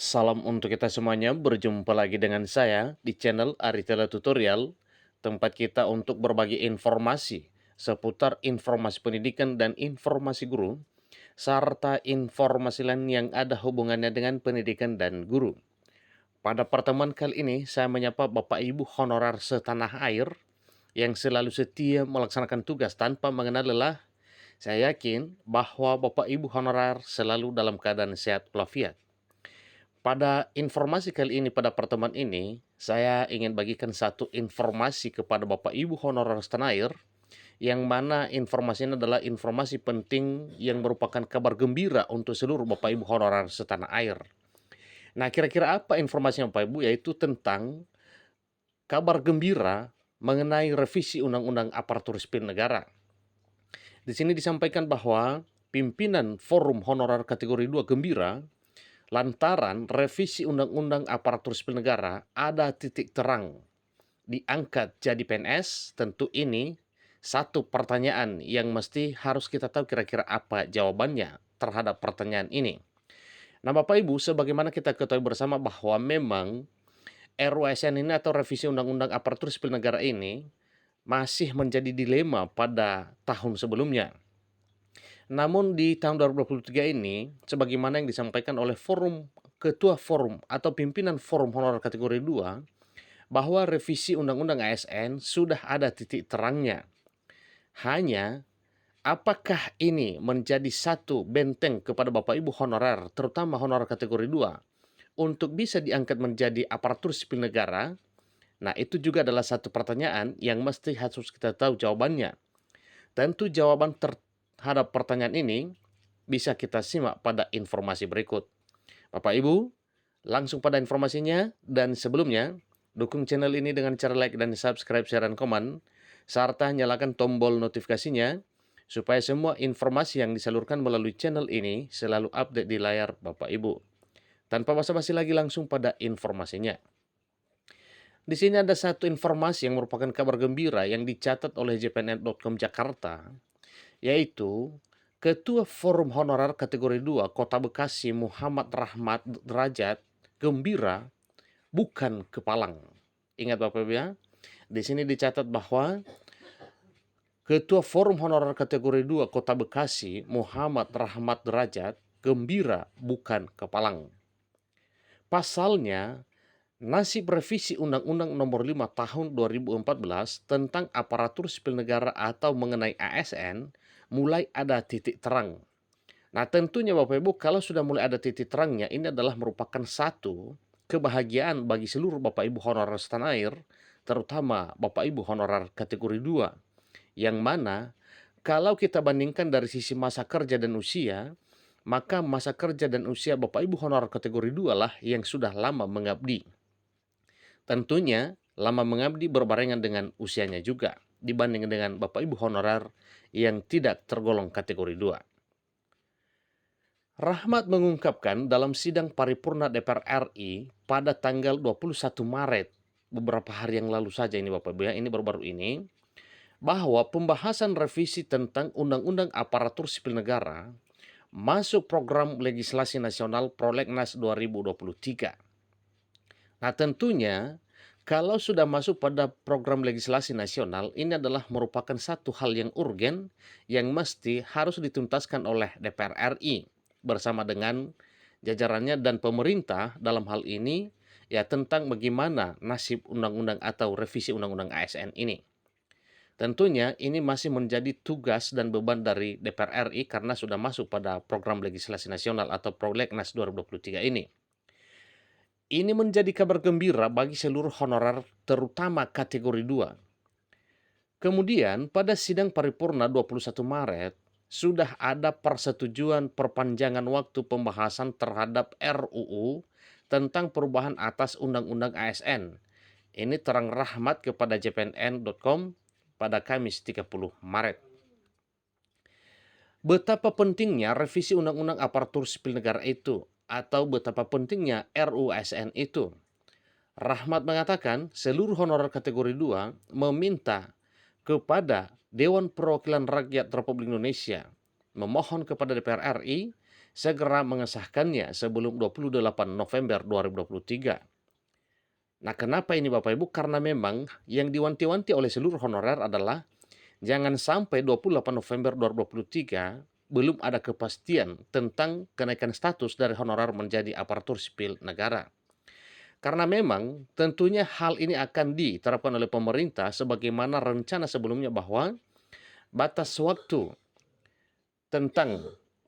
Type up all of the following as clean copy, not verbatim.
Salam untuk kita semuanya, berjumpa lagi dengan saya di channel Aritela Tutorial, tempat kita untuk berbagi informasi seputar informasi pendidikan dan informasi guru, serta informasi lain yang ada hubungannya dengan pendidikan dan guru. Pada pertemuan kali ini, saya menyapa Bapak Ibu honorer setanah air yang selalu setia melaksanakan tugas tanpa mengenal lelah. Saya yakin bahwa Bapak Ibu honorer selalu dalam keadaan sehat walafiat. Pada informasi kali ini, pada pertemuan ini, saya ingin bagikan satu informasi kepada Bapak Ibu honorer setanah air, yang mana informasi ini adalah informasi penting yang merupakan kabar gembira untuk seluruh Bapak Ibu honorer setanah air. Nah, kira-kira apa informasinya Bapak Ibu? Yaitu tentang kabar gembira mengenai revisi Undang-Undang Aparatur Sipil Negara. Di sini disampaikan bahwa pimpinan Forum Honorer Kategori 2 gembira lantaran revisi Undang-Undang Aparatur Sipil Negara ada titik terang diangkat jadi PNS. Tentu ini satu pertanyaan yang mesti harus kita tahu kira-kira apa jawabannya terhadap pertanyaan ini. Nah, Bapak Ibu, sebagaimana kita ketahui bersama bahwa memang RUASN ini atau revisi Undang-Undang Aparatur Sipil Negara ini masih menjadi dilema pada tahun sebelumnya. Namun di tahun 2023 ini, sebagaimana yang disampaikan oleh Ketua Forum atau pimpinan Forum Honorer Kategori 2, bahwa revisi Undang-Undang ASN sudah ada titik terangnya. Hanya, apakah ini menjadi satu benteng kepada Bapak Ibu honorer, terutama honorer kategori 2, untuk bisa diangkat menjadi aparatur sipil negara? Nah, itu juga adalah satu pertanyaan yang mesti harus kita tahu jawabannya. Tentu jawaban terhadap pertanyaan ini bisa kita simak pada informasi berikut. Bapak Ibu, langsung pada informasinya, dan sebelumnya, dukung channel ini dengan cara like dan subscribe, share, dan komen, serta nyalakan tombol notifikasinya, supaya semua informasi yang disalurkan melalui channel ini selalu update di layar Bapak Ibu. Tanpa basa-basi lagi, langsung pada informasinya. Di sini ada satu informasi yang merupakan kabar gembira yang dicatat oleh jpnn.com Jakarta, yaitu Ketua Forum Honorer Kategori 2 Kota Bekasi Muhammad Rahmat Derajat gembira bukan kepalang. Ingat Bapak Ibu ya, di sini dicatat bahwa Ketua Forum Honorer Kategori 2 Kota Bekasi Muhammad Rahmat Derajat gembira bukan kepalang. Pasalnya, nasib revisi Undang-Undang Nomor 5 Tahun 2014 tentang aparatur sipil negara atau mengenai ASN mulai ada titik terang. Nah, tentunya Bapak Ibu, kalau sudah mulai ada titik terangnya, ini adalah merupakan satu kebahagiaan bagi seluruh Bapak Ibu honorer setanah air, terutama Bapak Ibu honorer kategori 2, yang mana kalau kita bandingkan dari sisi masa kerja dan usia, maka masa kerja dan usia Bapak Ibu honorer kategori 2 lah yang sudah lama mengabdi. Tentunya lama mengabdi berbarengan dengan usianya juga dibanding dengan Bapak Ibu honorer yang tidak tergolong kategori 2. Rahmat mengungkapkan dalam sidang paripurna DPR RI pada tanggal 21 Maret, beberapa hari yang lalu saja ini Bapak Ibu ya, ini baru-baru ini, bahwa pembahasan revisi tentang Undang-Undang Aparatur Sipil Negara masuk program legislasi nasional Prolegnas 2023. Nah, tentunya kalau sudah masuk pada program legislasi nasional, ini adalah merupakan satu hal yang urgen yang mesti harus dituntaskan oleh DPR RI bersama dengan jajarannya dan pemerintah dalam hal ini, ya, tentang bagaimana nasib undang-undang atau revisi undang-undang ASN ini. Tentunya ini masih menjadi tugas dan beban dari DPR RI karena sudah masuk pada program legislasi nasional atau Prolegnas 2023 ini. Ini menjadi kabar gembira bagi seluruh honorer terutama kategori 2. Kemudian pada sidang paripurna 21 Maret, sudah ada persetujuan perpanjangan waktu pembahasan terhadap RUU tentang perubahan atas Undang-Undang ASN. Ini terang rahmat kepada jpnn.com pada Kamis 30 Maret. Betapa pentingnya revisi Undang-Undang Aparatur Sipil Negara itu, atau betapa pentingnya RUU ASN itu. Rahmat mengatakan seluruh honorer kategori 2 meminta kepada Dewan Perwakilan Rakyat Republik Indonesia memohon kepada DPR RI segera mengesahkannya sebelum 28 November 2023. Nah, kenapa ini Bapak Ibu? Karena memang yang diwanti-wanti oleh seluruh honorer adalah jangan sampai 28 November 2023 belum ada kepastian tentang kenaikan status dari honorer menjadi aparatur sipil negara. Karena memang tentunya hal ini akan diterapkan oleh pemerintah sebagaimana rencana sebelumnya bahwa batas waktu tentang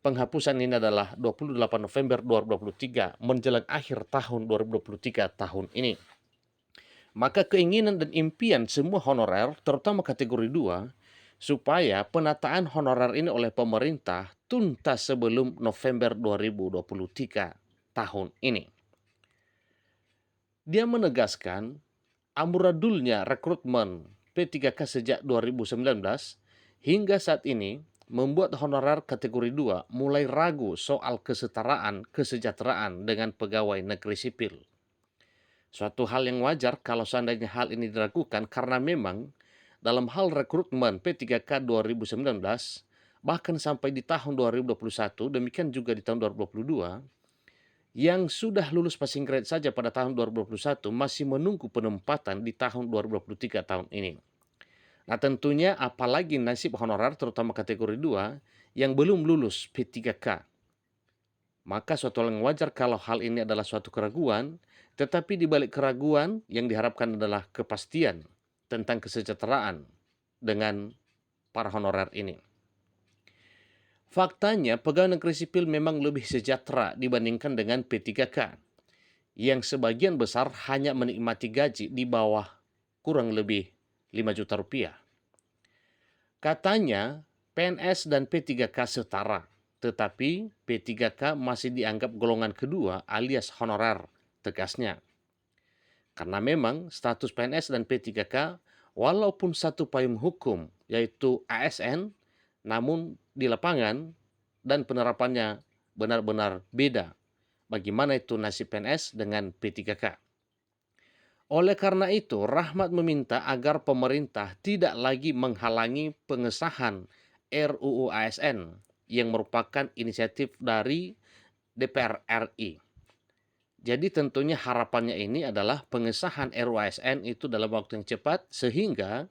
penghapusan ini adalah 28 November 2023 menjelang akhir tahun 2023 tahun ini. Maka keinginan dan impian semua honorer, terutama kategori 2, supaya penataan honorer ini oleh pemerintah tuntas sebelum November 2023 tahun ini. Dia menegaskan amburadulnya rekrutmen P3K sejak 2019 hingga saat ini membuat honorer kategori 2 mulai ragu soal kesetaraan kesejahteraan dengan pegawai negeri sipil. Suatu hal yang wajar kalau seandainya hal ini diragukan karena memang dalam hal rekrutmen P3K 2019 bahkan sampai di tahun 2021 demikian juga di tahun 2022 yang sudah lulus passing grade saja pada tahun 2021 masih menunggu penempatan di tahun 2023 tahun ini. Nah, tentunya apalagi nasib honorer terutama kategori 2 yang belum lulus P3K. Maka suatu hal yang wajar kalau hal ini adalah suatu keraguan, tetapi di balik keraguan yang diharapkan adalah kepastian tentang kesejahteraan dengan para honorer ini. Faktanya, pegawai negeri sipil memang lebih sejahtera dibandingkan dengan P3K, yang sebagian besar hanya menikmati gaji di bawah kurang lebih 5 juta rupiah. Katanya, PNS dan P3K setara, tetapi P3K masih dianggap golongan kedua alias honorer, tegasnya. Karena memang status PNS dan P3K walaupun satu payung hukum yaitu ASN, namun di lapangan dan penerapannya benar-benar beda. Bagaimana itu nasib PNS dengan P3K? Oleh karena itu, Rahmat meminta agar pemerintah tidak lagi menghalangi pengesahan RUU ASN yang merupakan inisiatif dari DPR RI. Jadi tentunya harapannya ini adalah pengesahan RUU ASN itu dalam waktu yang cepat sehingga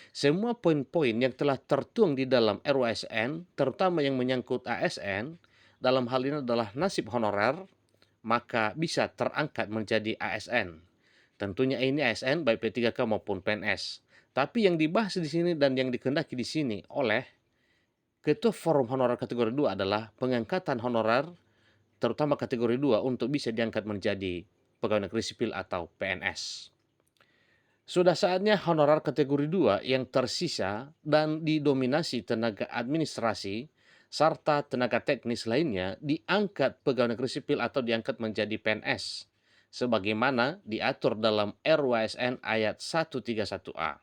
semua poin-poin yang telah tertuang di dalam RUU ASN, terutama yang menyangkut ASN, dalam hal ini adalah nasib honorer, maka bisa terangkat menjadi ASN. Tentunya ini ASN baik P3K maupun PNS. Tapi yang dibahas di sini dan yang dikehendaki di sini oleh Ketua Forum Honorer kategori 2 adalah pengangkatan honorer terutama kategori 2 untuk bisa diangkat menjadi pegawai negeri sipil atau PNS. Sudah saatnya honorer kategori 2 yang tersisa dan didominasi tenaga administrasi serta tenaga teknis lainnya diangkat pegawai negeri sipil atau diangkat menjadi PNS sebagaimana diatur dalam RUU ayat 131A.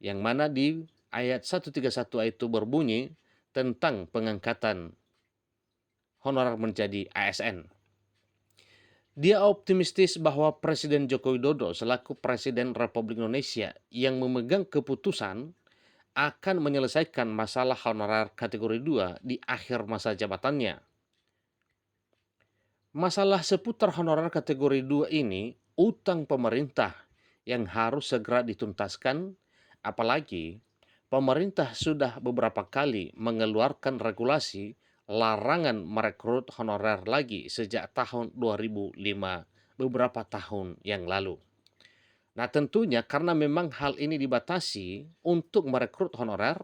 Yang mana di ayat 131A itu berbunyi tentang pengangkatan honorer menjadi ASN. Dia optimistis bahwa Presiden Joko Widodo selaku Presiden Republik Indonesia yang memegang keputusan akan menyelesaikan masalah honorer kategori 2 di akhir masa jabatannya. Masalah seputar honorer kategori 2 ini utang pemerintah yang harus segera dituntaskan, apalagi pemerintah sudah beberapa kali mengeluarkan regulasi larangan merekrut honorer lagi sejak tahun 2005, beberapa tahun yang lalu. Nah, tentunya karena memang hal ini dibatasi untuk merekrut honorer,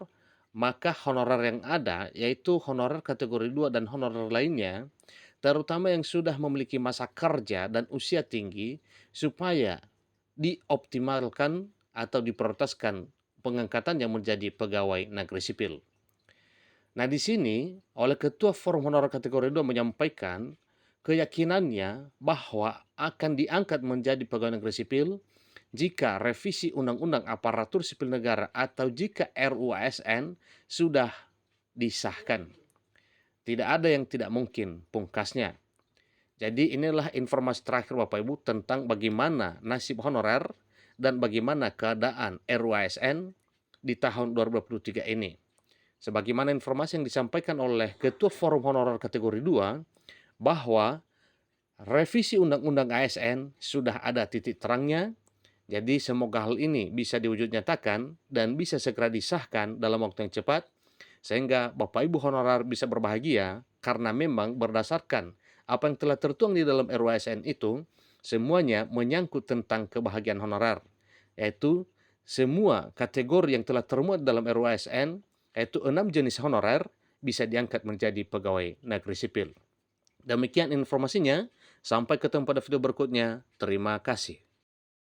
maka honorer yang ada yaitu honorer kategori 2 dan honorer lainnya terutama yang sudah memiliki masa kerja dan usia tinggi supaya dioptimalkan atau diprioritaskan pengangkatan yang menjadi pegawai negeri sipil. Nah, di sini oleh Ketua Forum Honorer kategori 2 menyampaikan keyakinannya bahwa akan diangkat menjadi pegawai negeri sipil jika revisi Undang-Undang Aparatur Sipil Negara atau jika RUU ASN sudah disahkan. Tidak ada yang tidak mungkin, pungkasnya. Jadi inilah informasi terakhir Bapak Ibu tentang bagaimana nasib honorer dan bagaimana keadaan RUU ASN di tahun 2023 ini. sebagaimana informasi yang disampaikan oleh Ketua Forum Honorer kategori 2 bahwa revisi Undang-Undang ASN sudah ada titik terangnya. Jadi semoga hal ini bisa diwujud nyatakan dan bisa segera disahkan dalam waktu yang cepat, sehingga Bapak Ibu honorer bisa berbahagia karena memang berdasarkan apa yang telah tertuang di dalam RUU ASN itu, semuanya menyangkut tentang kebahagiaan honorer, yaitu semua kategori yang telah termuat dalam RUU ASN, yaitu 6 jenis honorer, bisa diangkat menjadi pegawai negeri sipil. Demikian informasinya, sampai ketemu pada video berikutnya. Terima kasih.